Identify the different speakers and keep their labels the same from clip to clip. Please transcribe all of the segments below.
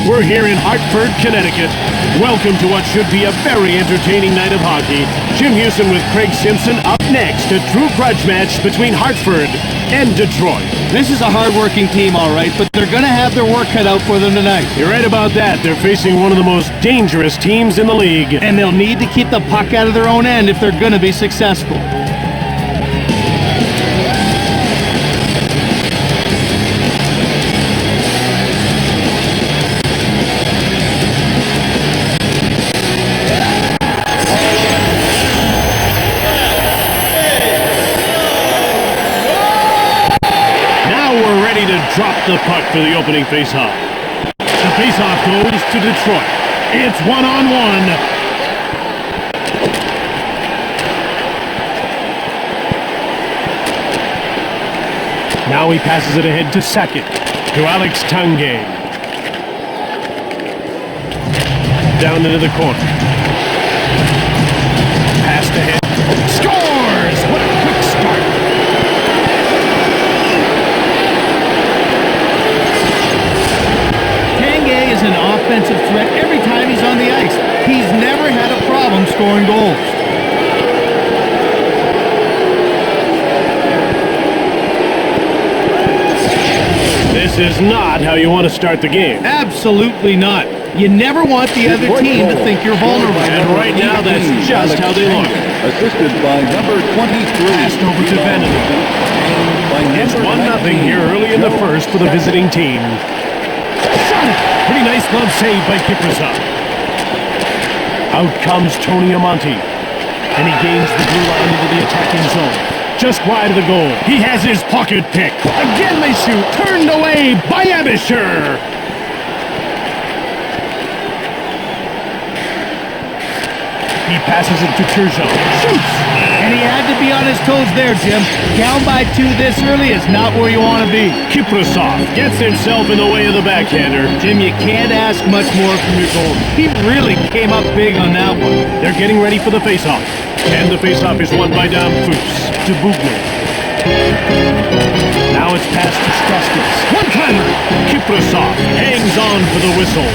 Speaker 1: We're here in Hartford, Connecticut. Welcome to what should be a very entertaining night of hockey. Jim Houston with Craig Simpson up next. A true grudge match between Hartford and Detroit.
Speaker 2: This is a hard-working team, all right, but they're going to have their work cut out for them tonight.
Speaker 1: You're right about that. They're facing one of the most dangerous teams in the league.
Speaker 2: And they'll need to keep the puck out of their own end if they're going to be successful.
Speaker 1: Drop the puck for the opening faceoff. The faceoff goes to Detroit. It's one-on-one. Now he passes it ahead to second, to Alex Tanguay. Down into the corner. Passed ahead. Scores! What a quick start.
Speaker 2: An offensive threat every time he's on the ice. He's never had a problem scoring goals.
Speaker 1: This is not how you want to start the game.
Speaker 2: Absolutely not. You never want the other team to think you're vulnerable.
Speaker 1: And right now, that's just how they look.
Speaker 3: Assisted by number 23.
Speaker 1: Passed over to Vanderbilt. It's 1-0 here early in the first for the visiting team. Pretty nice glove save by Kiprusoff. Out comes Tony Amonte. And he gains the blue line into the attacking zone. Just wide of the goal. He has his pocket pick. Again they shoot. Turned away by Abisher. He passes it to Turgeon. Shoots!
Speaker 2: And he had to be on his toes there, Jim. Down by 2 this early is not where you want to be.
Speaker 1: Kiprusoff gets himself in the way of the backhander.
Speaker 2: Jim, you can't ask much more from your goal. He really came up big on that one.
Speaker 1: They're getting ready for the faceoff. And the faceoff is won by Dom Fuchs to Bugner. Now it's passed to Straskus. One-timer! Kiprusoff hangs on for the whistle.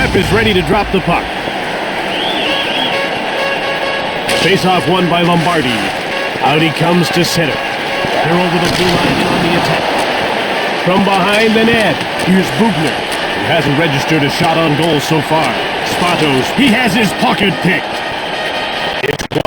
Speaker 1: Is ready to drop the puck. Face-off won by Lombardi. Out he comes to center. They're over the blue line on the attack. From behind the net, here's Bugner, who hasn't registered a shot on goal so far. Spatos, he has his pocket picked. It's 1-0.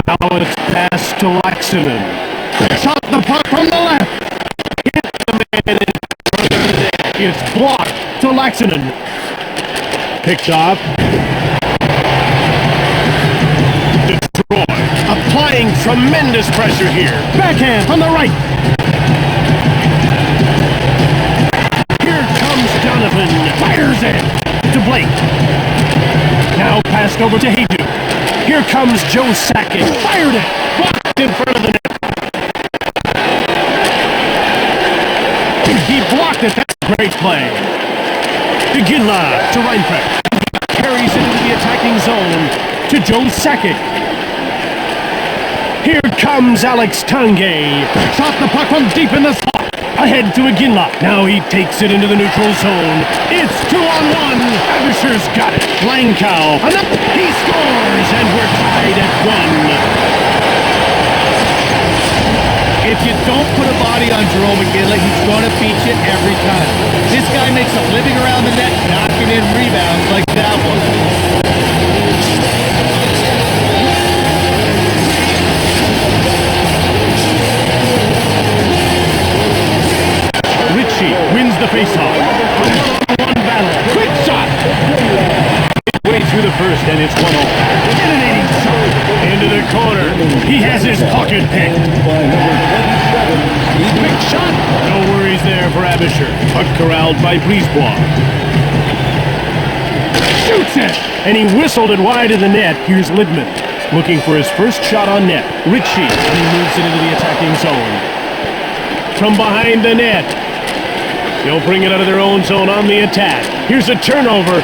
Speaker 1: Now it's passed to Laxinen. Shot the puck from the left. Hit the man in front of the net. It's blocked to Laxinen. Picked off. Detroit applying tremendous pressure here. Backhand from the right. Here comes Donovan. Fires it to Blake. Now passed over to Haydu. Here comes Joe Sakic. Fired it. Blocked in front of the net. He blocked it. That's a great play. Ginla to Reinfeldt. Carries it into the attacking zone to Joe Sakic. Here comes Alex Tanguay. Shot the puck from deep in the slot. Ahead to Ginla. Now he takes it into the neutral zone. It's 2-on-1. Abisher's got it. Langkow. He scores, and we're tied at 1.
Speaker 2: If you don't put a body on Jerome McGinley, he's going to beat you every time. This guy makes a living around the net, knocking in rebounds like that one.
Speaker 1: Wins the faceoff. One battle. Quick shot. Midway through the first, and it's 1-0. Detonating shot. Into the corner. He has his pocket picked. Quick shot. No worries there for Abisher. Puck corralled by Brisebois. Shoots it. And he whistled it wide of the net. Here's Lidman. looking for his first shot on net. Ritchie, and he moves it into the attacking zone. From behind the net. They'll bring it out of their own zone on the attack. Here's a turnover.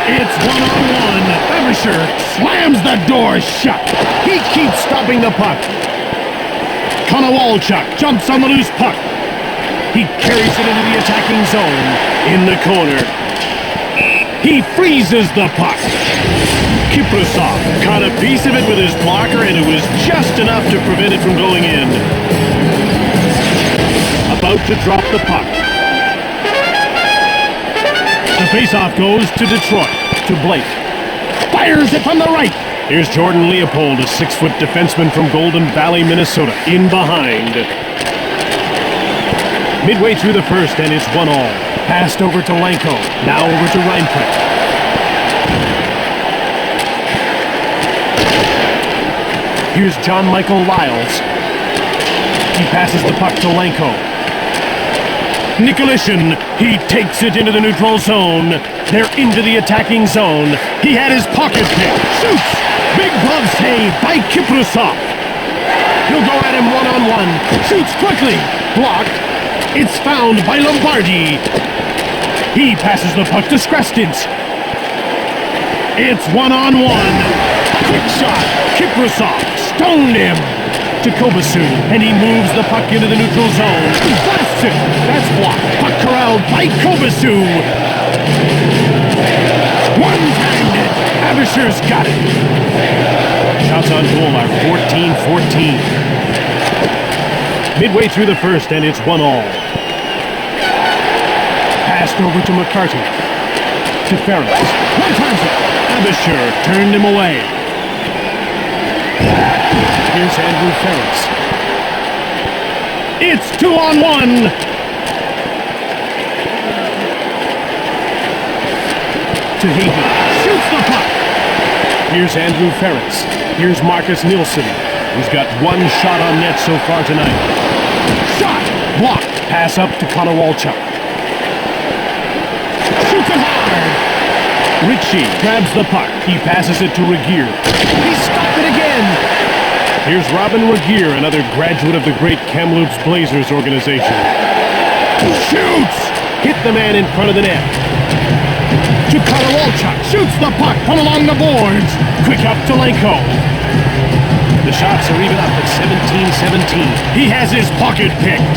Speaker 1: It's one-on-one. Eversher slams the door shut. He keeps stopping the puck. Konowalchuk jumps on the loose puck. He carries it into the attacking zone. In the corner. He freezes the puck. Kiprasov caught a piece of it with his blocker, and it was just enough to prevent it from going in. About to drop the puck. The faceoff goes to Detroit, to Blake. Fires it from the right. Here's Jordan Leopold, a 6-foot defenseman from Golden Valley, Minnesota, in behind. Midway through the first, and it's 1-1. Passed over to Lenko, now over to Reinfeldt. Here's John Michael Lyles. He passes the puck to Lenko. Nikolishin, he takes it into the neutral zone. They're into the attacking zone. He had his pocket pick. Shoots! Big glove save by Kiprasov. He'll go at him one-on-one. Shoots quickly. Blocked. It's found by Lombardi. He passes the puck to Skrestins. It's one-on-one. Quick shot. Kiprasov stoned him. To Kobasu, and he moves the puck into the neutral zone. Blasts it. That's blocked. Puck corralled by Kobasu. One-handed. Avisher's got it. Shots on goal are 14-14. Midway through the first, and it's 1-1. Passed over to McCarty. To Ferris. One times it. Avisher turned him away. Here's Andrew Ferris. It's 2-on-1. To Hayden. Shoots the puck. Here's Andrew Ferris. Here's Marcus Nilsson, who's got one shot on net so far tonight. Shot! Blocked. Pass up to Konowalchuk. Shoots it hard. Ritchie grabs the puck. He passes it to Regier. He stopped it again. Here's Robin Regier, another graduate of the great Kamloops Blazers organization. Shoots! Hit the man in front of the net. To Konowalchuk. Shoots the puck from along the boards. Quick up to Lenko. The shots are even up at 17-17. He has his pocket picked.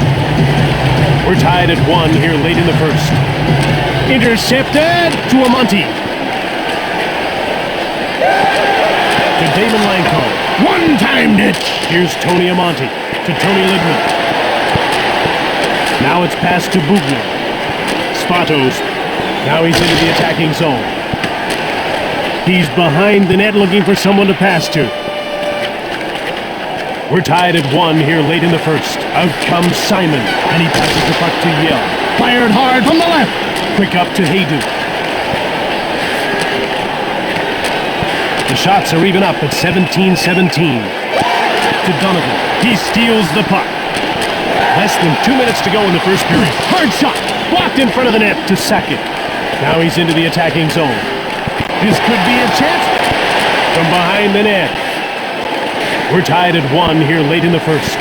Speaker 1: We're tied at 1 here late in the first. Intercepted to Amonte. To Damon Lenko. One-timed it! Here's Tony Amonte to Tony Ligman. Now it's passed to Bugner. Spatos. Now he's into the attacking zone. He's behind the net looking for someone to pass to. We're tied at 1 here late in the first. Out comes Simon, and he passes the puck to Yell. Fired hard from the left. Quick up to Haydu. The shots are even up at 17-17. To Donovan. He steals the puck. Less than 2 minutes to go in the first period. Hard shot. Blocked in front of the net to Sakic. Now he's into the attacking zone. This could be a chance. From behind the net. We're tied at 1 here late in the first.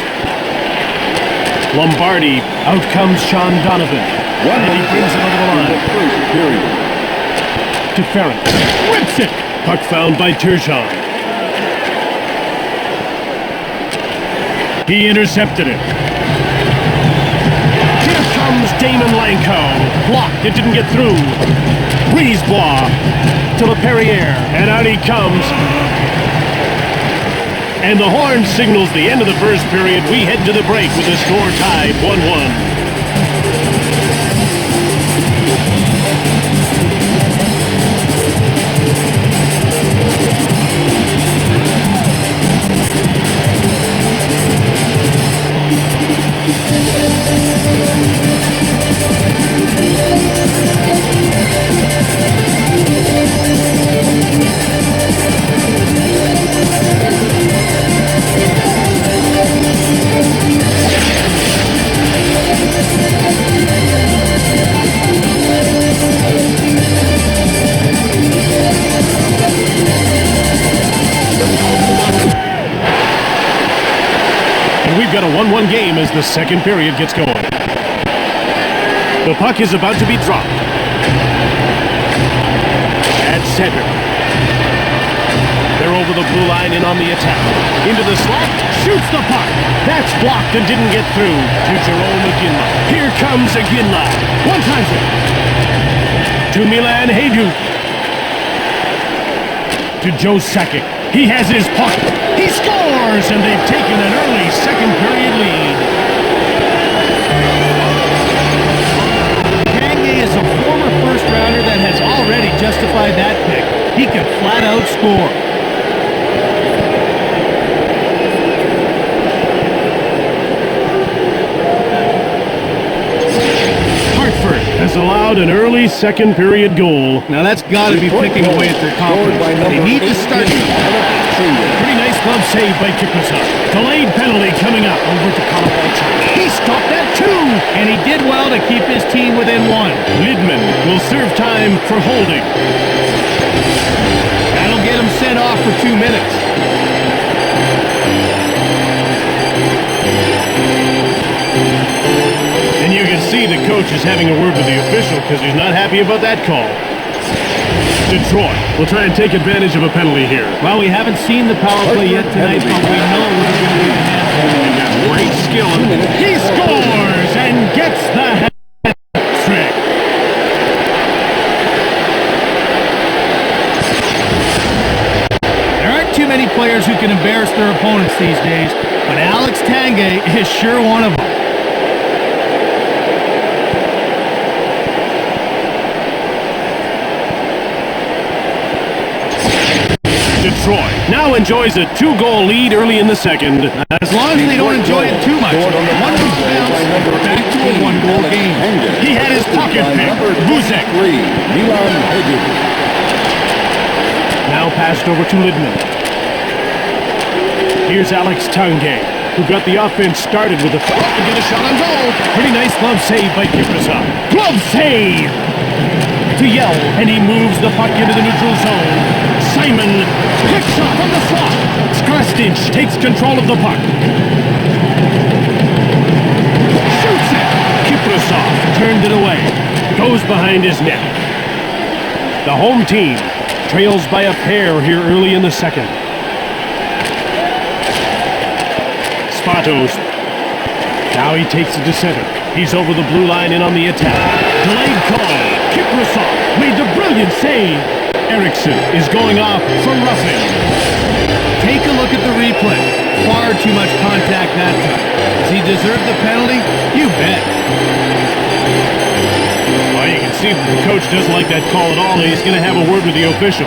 Speaker 1: Lombardi. Out comes Sean Donovan. And he brings it over the line. To Ferret. Rips it. Puck found by Turgeon. He intercepted it. Here comes Damon Lenko. Blocked. It didn't get through. Brisebois to LaPerriere. And out he comes. And the horn signals the end of the first period. We head to the break with the score tied 1-1. 1 game as the second period gets going. The puck is about to be dropped. At center. They're over the blue line and on the attack. Into the slot, shoots the puck. That's blocked and didn't get through to Jerome Iginla. Here comes Iginla. One-timer. To Milan Hajduk. To Joe Sakic. He has his puck. He scores, and they've taken an early second period lead.
Speaker 2: Kanye is a former first-rounder that has already justified that pick. He can flat-out score.
Speaker 1: Has allowed an early second period goal.
Speaker 2: Now that's got to be picking away at their confidence. They need to start.
Speaker 1: Pretty nice glove save by Kiprusoff. Delayed penalty coming up over to Colorado. He stopped that too,
Speaker 2: and he did well to keep his team within 1.
Speaker 1: Lidman will serve time for holding.
Speaker 2: That'll get him sent off for 2 minutes.
Speaker 1: And you can see the coach is having a word with the official because he's not happy about that call. Detroit will try and take advantage of a penalty here.
Speaker 2: Well, we haven't seen the power play yet tonight, but we know we're going to be the
Speaker 1: He's got great skill. He scores and gets the hat trick.
Speaker 2: There aren't too many players who can embarrass their opponents these days, but Alex Tanguay is sure one of them.
Speaker 1: Detroit now enjoys a 2-goal lead early in the second.
Speaker 2: As long as they don't enjoy it too much. One move bounce, back to a 1-goal game.
Speaker 1: He had his pocket pick. Buzek. Now passed over to Lidman. Here's Alex Tanguay, who got the offense started with a and get a shot on goal. Pretty nice glove save by Kiprusoff. Glove save! To Yell, and he moves the puck into the neutral zone. Simon, quick shot from the slot. Skrastinch takes control of the puck. Shoots it. Kiprusoff turned it away. Goes behind his net. The home team trails by a pair here early in the second. Spatos. Now he takes it to center. He's over the blue line and on the attack. Delayed call. Kiprusoff made the brilliant save. Eriksson is going off for roughing.
Speaker 2: Take a look at the replay. Far too much contact that time. Does he deserve the penalty? You bet.
Speaker 1: Well, you can see that the coach doesn't like that call at all, and he's going to have a word with the official.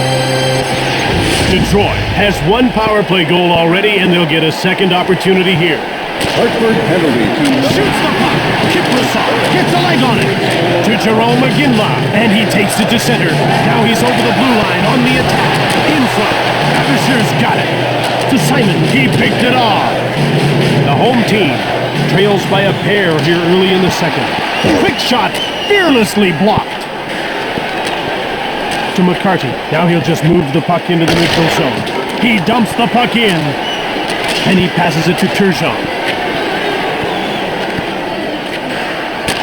Speaker 1: Detroit has 1 power play goal already, and they'll get a second opportunity here.
Speaker 3: Hartford penalty to
Speaker 1: Shoots the puck. Kiprusoff gets a leg on it. To Jerome Iginla, and he takes it to center. Now he's over the blue line on the attack. In front. Fisher's got it. To Simon. He picked it off. The home team trails by a pair here early in the second. Quick shot. Fearlessly blocked. To McCarty. Now he'll just move the puck into the neutral zone. He dumps the puck in. And he passes it to Turgeon.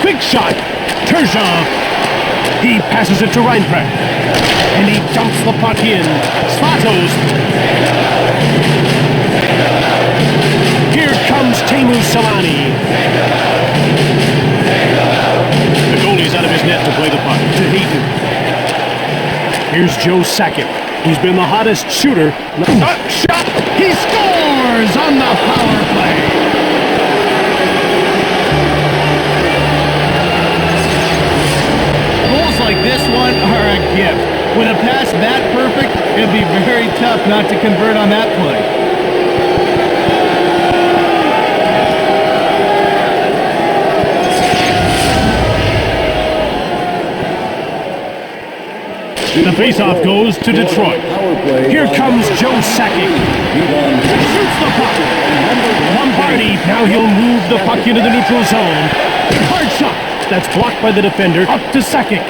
Speaker 1: Quick shot. Turgeon. He passes it to Reinprecht. And he dumps the puck in. Spatos. Here comes Teemu Selanne. The goalie's out of his net to play the puck. To Hayden. Here's Joe Sakic. He's been the hottest shooter. Shot! He scores on the power play!
Speaker 2: Goals like this one are a gift. With a pass that perfect, it'd be very tough not to convert on that play.
Speaker 1: The faceoff goes to Detroit. Here comes Joe Sakic. Shoots the puck. Lombardi. Now he'll move the puck into the neutral zone. Hard shot. That's blocked by the defender. Up to Sakic.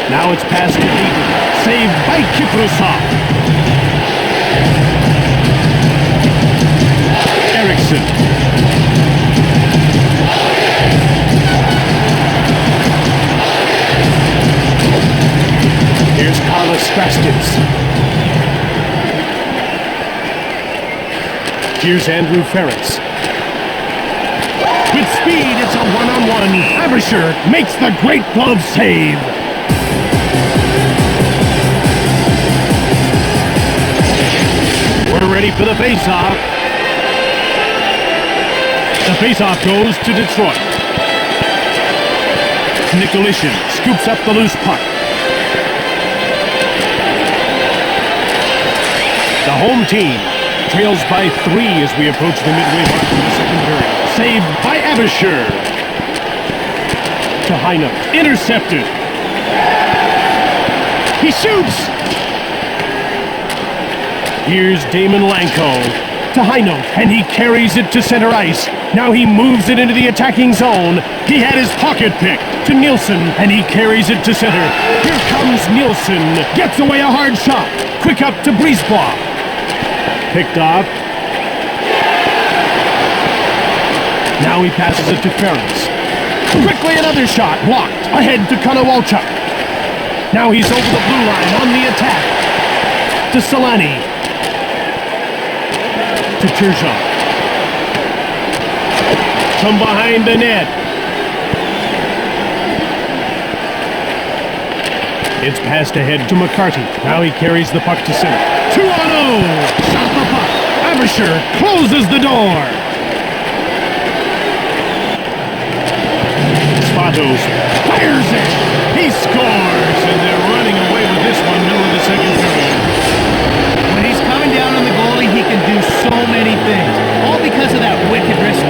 Speaker 1: Now it's passed to Hayden. Saved by Kiprusoff. Eriksson Nielsen. Here's Carlos Strastis. Here's Andrew Ferris. With speed, it's a one-on-one. Abisher makes the great glove save. We're ready for the face-off. The face-off goes to Detroit. Nicolishin scoops up the loose puck. The home team trails by 3 as we approach the midway mark of the second period. Saved by Abisher. To Heino. Intercepted. He shoots! Here's Damon Lanko. To Heino, and he carries it to center ice. Now he moves it into the attacking zone. He had his pocket pick to Nielsen, and he carries it to center. Here comes Nielsen. Gets away a hard shot. Quick up to Brisebois. Picked off. Now he passes it to Ferris. Quickly another shot. Blocked. Ahead to Konowalchuk. Now he's over the blue line on the attack. To Solani. To Turgeon. From behind the net. It's passed ahead to McCarty. Now he carries the puck to center. 2-on-0! Shot the puck. Abisher closes the door. Spatos fires it. He scores, and they're running away with this one, middle of the second period.
Speaker 2: When he's coming down on the goalie, he can do so many things. All because of that wicked wrist.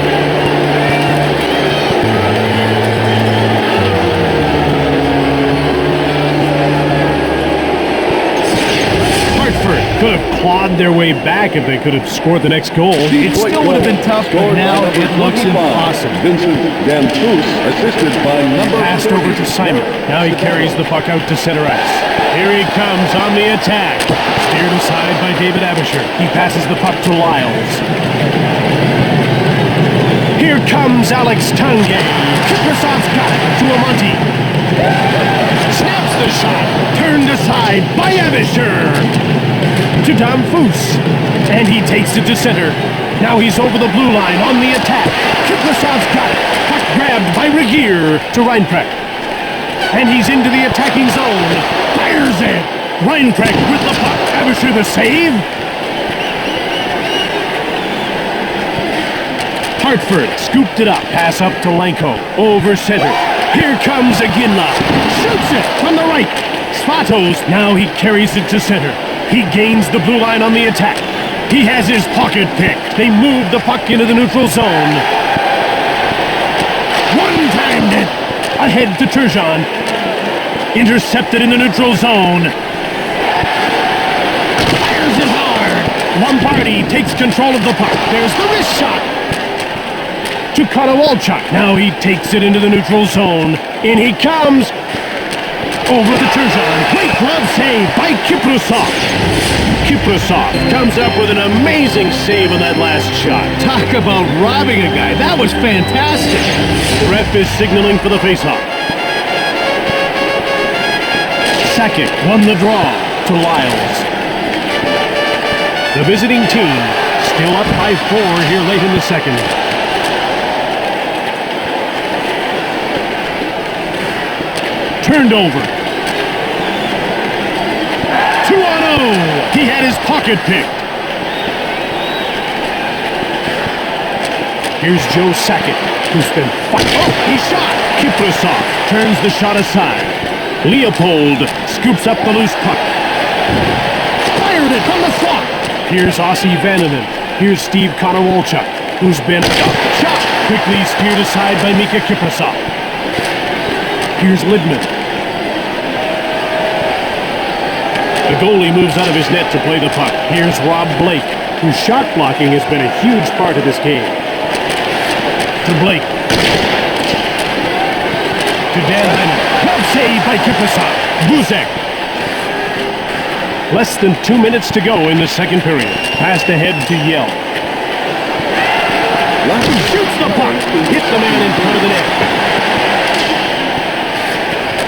Speaker 1: Hartford could have clawed their way back if they could have scored the next goal.
Speaker 2: It still would have been tough, but now it looks impossible.
Speaker 3: Vincent Danfus, assisted by number
Speaker 1: Passed over to Simon. Now he carries the puck out to center ice. Here he comes on the attack. Steered aside by David Abisher. He passes the puck to Lyles. Here comes Alex Tanguay. Kiprasov's got it to Amonte. Snaps the shot. Turned aside by Abisher. To Danfus. And he takes it to center. Now he's over the blue line on the attack. Kiprasov's got it. Puck grabbed by Regier to Reinprecht. And he's into the attacking zone. Fires it. Reinprecht with the puck. Abisher the save. Hartford scooped it up. Pass up to Lanko. Over center. Here comes Aguinla. Shoots it from the right. Spatos. Now he carries it to center. He gains the blue line on the attack. He has his pocket pick. They move the puck into the neutral zone. One-timed it. Ahead to Turgeon. Intercepted in the neutral zone. Fires it hard. Lombardi takes control of the puck. There's the wrist shot. To Konowalchuk. Now he takes it into the neutral zone. In he comes. Over to Turgeon. Great glove save by Kiprasov. Kiprasov comes up with an amazing save on that last shot.
Speaker 2: Talk about robbing a guy. That was fantastic.
Speaker 1: The ref is signaling for the faceoff. Sakic won the draw to Lyles. The visiting team still up by 4 here late in the second. Turned over. 2-on-0. He had his pocket picked. Here's Joe Sakic, who's been fighting. Oh, he shot. Kiprasov turns the shot aside. Leopold scoops up the loose puck. Fired it from the slot. Here's Ossi Vananen. Here's Steve Konowalchuk, who's been shot. Quickly steered aside by Mika Kiprasov. Here's Lidman. The goalie moves out of his net to play the puck. Here's Rob Blake, whose shot blocking has been a huge part of this game. To Blake. To Dan Hyman. Glove save by Kiprasov. Buzek. Less than 2 minutes to go in the second period. Passed ahead to Yell. Shoots the puck. Hits the man in front of the net.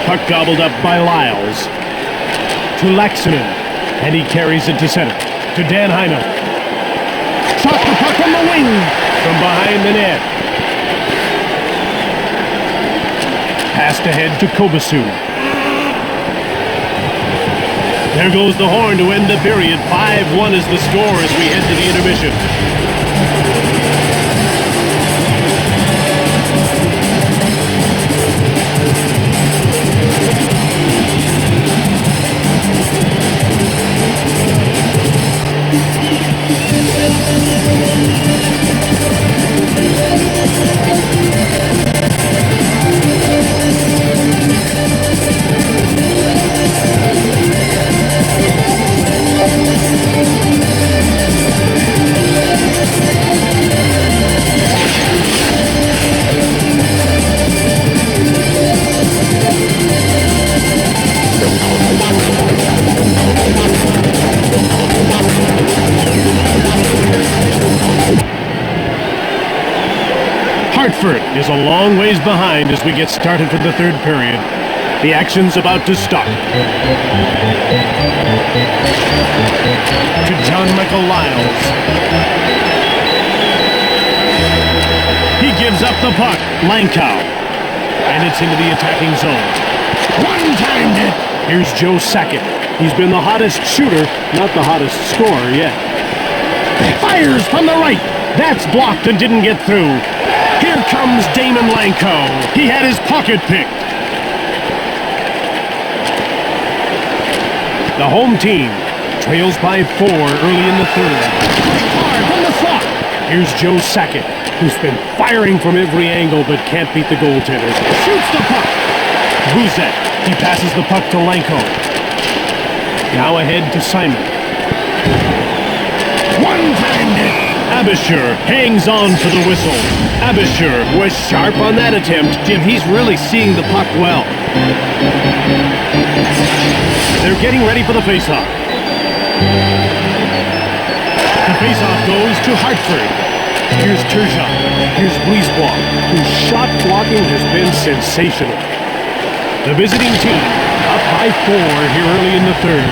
Speaker 1: Puck gobbled up by Lyles. To Laxinen. And he carries it to center. To Dan Heino. Shot the puck on the wing. From behind the net. Passed ahead to Kobasu. There goes the horn to end the period. 5-1 is the score as we head to the intermission. Hartford is a long ways behind as we get started for the third period. The action's about to start. To John Michael Lyles. He gives up the puck. Lankow. And it's into the attacking zone. One-timed it. Here's Joe Sackett. He's been the hottest shooter, not the hottest scorer yet. Fires from the right. That's blocked and didn't get through. Here comes Damon Lankow. He had his pocket picked. The home team trails by 4 early in the third. Hard from the slot. Here's Joe Sackett, who's been firing from every angle but can't beat the goaltender. Shoots the puck. Bouzet. He passes the puck to Lankow. Now ahead to Simon. One-timed it. Abisher hangs on for the whistle. Abisher was sharp on that attempt.
Speaker 2: Jim, he's really seeing the puck well.
Speaker 1: They're getting ready for the faceoff. The faceoff goes to Hartford. Here's Turgeon. Here's Brisebois, whose shot blocking has been sensational. The visiting team up by 4 here early in the third.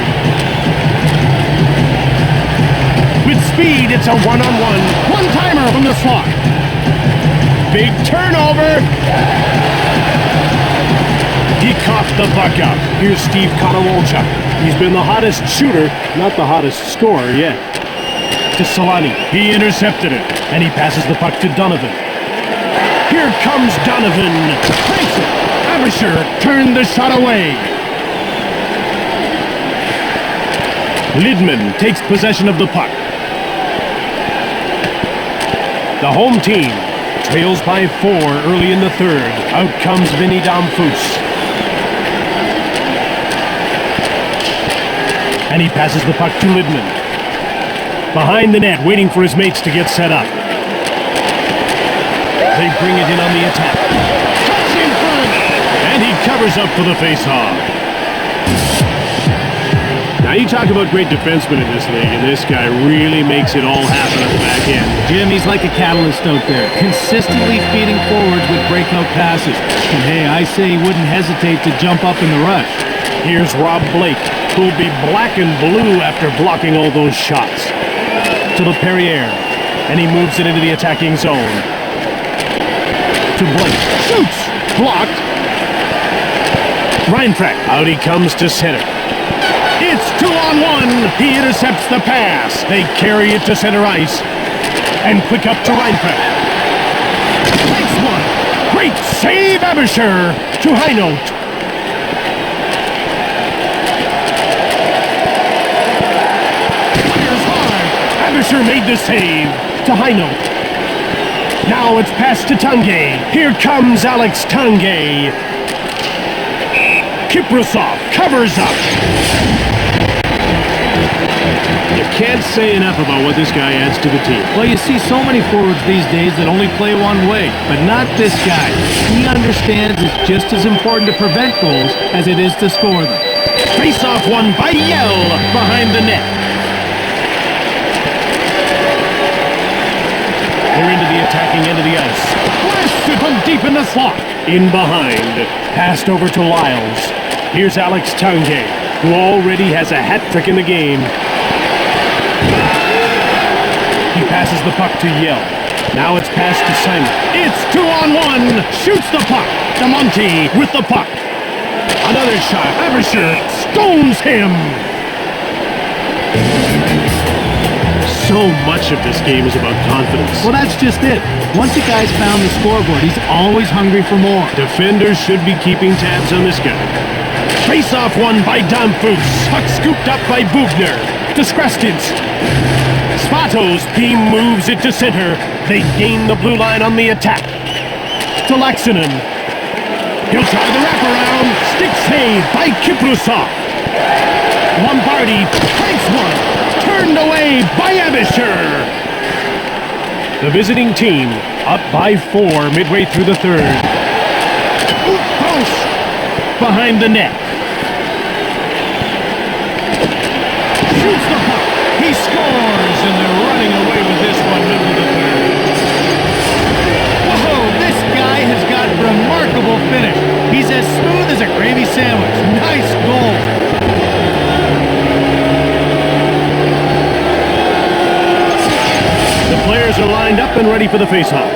Speaker 1: With speed, it's a one-on-one. One-timer from the slot. Big turnover. He coughed the puck up. Here's Steve Konowalchuk. He's been the hottest shooter, not the hottest scorer yet. To Solani. He intercepted it, and he passes the puck to Donovan. Here comes Donovan. Takes it. Abisher turned the shot away. Lidman takes possession of the puck. The home team trails by 4 early in the third. Out comes Vinny Damphus. And he passes the puck to Lidman. Behind the net, waiting for his mates to get set up. They bring it in on the attack. Touch in front! And he covers up for the faceoff. Now you talk about great defensemen in this league, and this guy really makes it all happen at the back end.
Speaker 2: Jim, he's like a catalyst out there, consistently feeding forwards with breakout passes. And hey, I say he wouldn't hesitate to jump up in the rush.
Speaker 1: Here's Rob Blake, who'll be black and blue after blocking all those shots. To LePerriere, and he moves it into the attacking zone. To Blake, shoots, blocked. Reinfrack, out he comes to center. It's 2-on-1. He intercepts the pass. They carry it to center ice. And quick up to Reinfrack. Takes one. Great save, Abisher. To Heinold. Fires hard. Abisher made the save. To Heinold. Now it's passed to Tanguay. Here comes Alex Tanguay. Kiprasov covers up. You can't say enough about what this guy adds to the team.
Speaker 2: Well, you see so many forwards these days that only play one way, but not this guy. He understands it's just as important to prevent goals as it is to score them.
Speaker 1: Face-off won by Yell behind the net. They're into the attacking end of the ice. Blasted from deep in the slot. In behind. Passed over to Lyles. Here's Alex Tanguay, who already has a hat trick in the game. He passes the puck to Yell. Now it's passed to Simon. It's 2-on-1. Shoots the puck. DeMonte with the puck. Another shot. Abersher stones him. So much of this game is about confidence.
Speaker 2: Well, that's just it. Once a guy's found the scoreboard, he's always hungry for more.
Speaker 1: Defenders should be keeping tabs on this guy. Face-off won by Danfus. Puck scooped up by Bugner. Diskrastinsk. Spatos beam moves it to center. They gain the blue line on the attack. To Laxinen. He'll try the wraparound. Stick save by Kiprusov. Lombardi takes one. Turned away by Abersher. The visiting team up by 4 midway through the third. Post behind the net. Shoots the puck. He scores, and they're running away with this one middle of the third.
Speaker 2: Whoa, this guy has got remarkable finish. He's as smooth as a gravy sandwich. Nice goal.
Speaker 1: The players are lined up and ready for the face-off.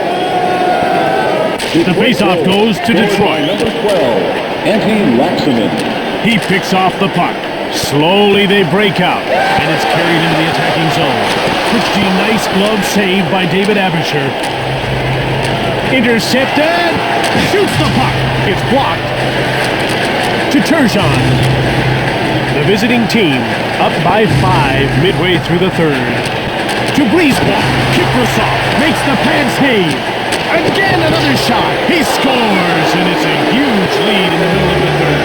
Speaker 1: The face-off goes to Detroit.
Speaker 3: Number 12, Antti Laxinen.
Speaker 1: He picks off the puck. Slowly they break out, and it's carried into the attacking zone. Pretty nice glove save by David Abersher. Intercepted. Shoots the puck. It's blocked. To Turgeon. The visiting team up by 5 midway through the third. To Brisebois. Kiprusov makes the pad save. Again another shot. He scores, and it's a huge lead in the middle of the third.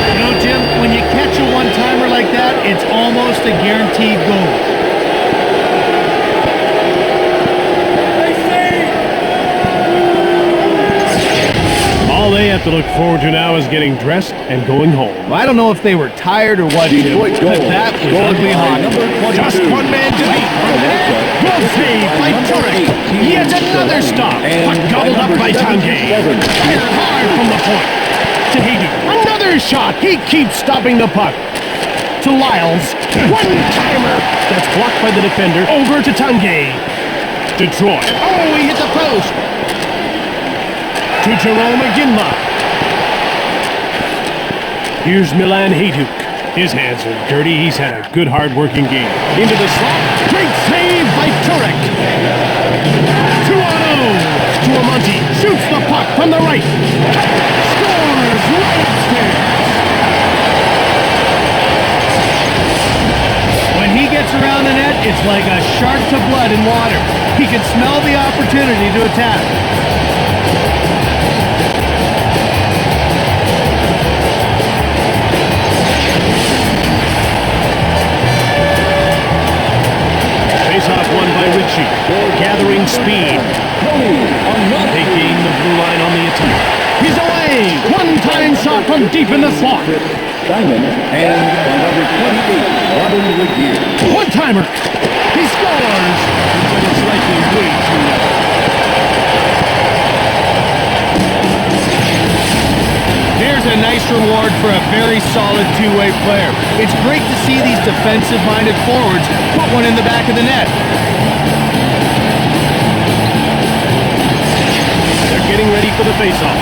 Speaker 2: You know, Jim, when you catch a one-timer like that, it's almost a guaranteed goal.
Speaker 1: All they have to look forward to now is getting dressed and going home.
Speaker 2: Well, I don't know if they were tired or what, Jim,
Speaker 3: Detroit
Speaker 2: but
Speaker 3: goal.
Speaker 2: that was
Speaker 3: Scored
Speaker 2: ugly
Speaker 3: by
Speaker 2: hot.
Speaker 3: number 22.
Speaker 1: Just one man to beat. Glove save by Turek. Yet another stop. Puck gobbled up by Tanguay. Fired hard from the point. To Hayden. Another shot. He keeps stopping the puck. To Lyles. One-timer. That's blocked by the defender. Over to Tanguay. Detroit. Oh, he hit the post. To Jerome Ginla. Here's Milan Hajduk. His hands are dirty. He's had a good, hard-working game. Into the slot. Great save by Turek. 2-on-0. To Amonte. Shoots the puck from the right. Scores right upstairs.
Speaker 2: When he gets around the net, it's like a shark to blood in water. He can smell the opportunity to attack.
Speaker 1: Face-off won by Ritchie. Gathering speed. They gain the blue line on the attack. He's away! One-time shot from deep in the slot.
Speaker 3: Simon and by number 28, Robin Regier.
Speaker 1: One-timer! He scores! But it's likely way too late.
Speaker 2: Here's a nice reward for a very solid two-way player. It's great to see these defensive-minded forwards put one in the back of the net.
Speaker 1: They're getting ready for the face-off.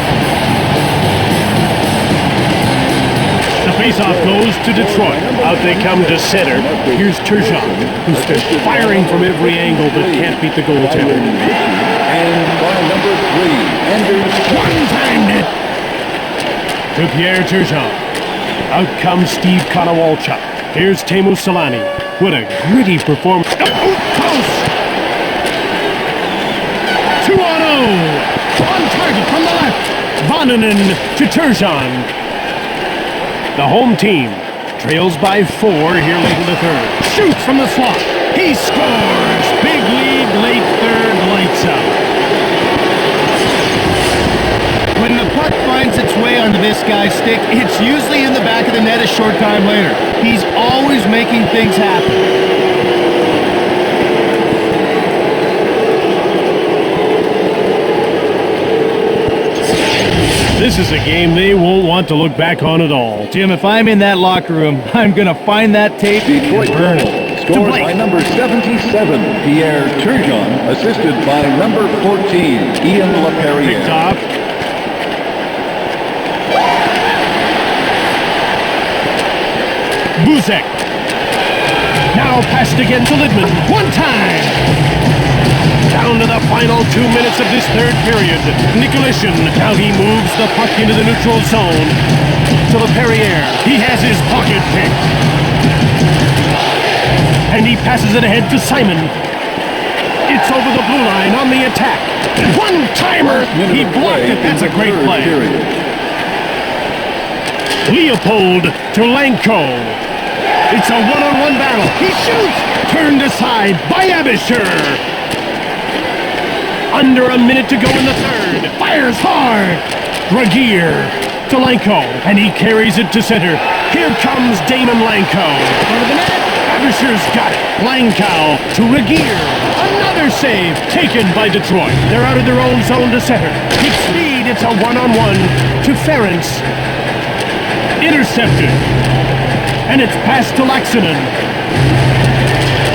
Speaker 1: The face-off goes to Detroit. Out they come to center. Here's Turgeon, who's been firing from every angle but can't beat the goaltender.
Speaker 3: And by number 3, Anders.
Speaker 1: One-timed it! To Pierre Turgeon. Out comes Steve Konowalchuk. Here's Teemu Selanne. What a gritty performance. Post! 2-0! On target from the left. Vannanen to Turgeon. The home team trails by 4 here late in the third. Shoots from the slot. He scores! Big lead, late third, lights out.
Speaker 2: When the puck finds its way onto this guy's stick, it's usually in the back of the net a short time later. He's always making things happen.
Speaker 1: This is a game they won't want to look back on at all.
Speaker 2: Jim, if I'm in that locker room, I'm going to find that tape
Speaker 3: Detroit
Speaker 2: and burn
Speaker 3: goal,
Speaker 2: it.
Speaker 3: scored by number 77, Pierre Turgeon, assisted by number 14, Ian
Speaker 1: Picked
Speaker 3: LaPerriere.
Speaker 1: off. Buzek. Now passed again to Lidman. One time. Down to the final 2 minutes of this third period. Nicolishin. Now he moves the puck into the neutral zone. To LaPerriere. He has his pocket pick. And he passes it ahead to Simon. It's over the blue line on the attack. One-timer. He blocked it. That's a great play. Leopold to Lanko. It's a one-on-one battle. He shoots. Turned aside by Abisher. Under a minute to go in the third. Fires hard. Dragier to Lanko. And he carries it to center. Here comes Damon Lanko. Front of the net. Abisher's got it. Lankow to Regier. Another save taken by Detroit. They're out of their own zone to center. Peak speed. It's a one-on-one to Ferentz. Intercepted. And it's passed to Laxinen.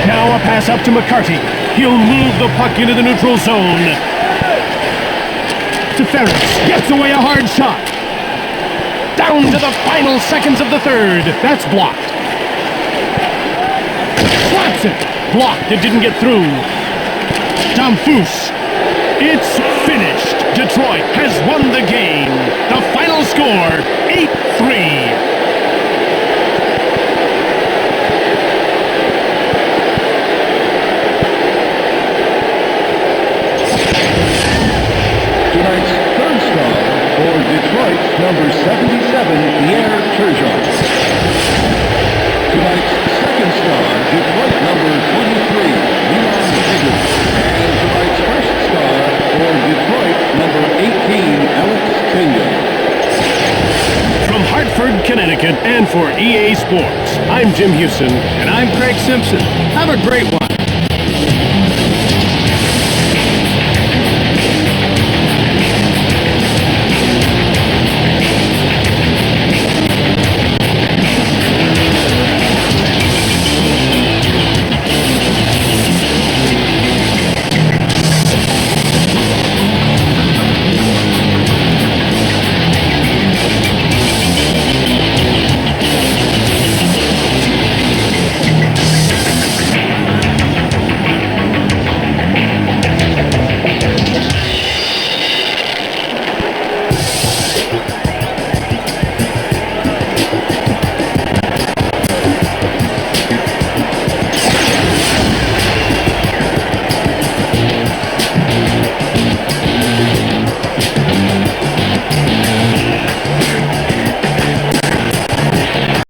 Speaker 1: Now a pass up to McCarty. He'll move the puck into the neutral zone. To Ferentz. Gets away a hard shot. Down to the final seconds of the third. That's blocked. Slaps it. Blocked. It didn't get through. Damphus. It's finished. Detroit has won the game. The final score, 8-3.
Speaker 3: Tonight's third star for Detroit, number 77, Pierre Turgeon. Tonight's second star, Detroit, number 23, Leon Higgins. And tonight's first star for Detroit, number 18, Alex Tinga.
Speaker 1: From Hartford, Connecticut, and for EA Sports, I'm Jim Houston.
Speaker 2: And I'm Craig Simpson. Have a great one.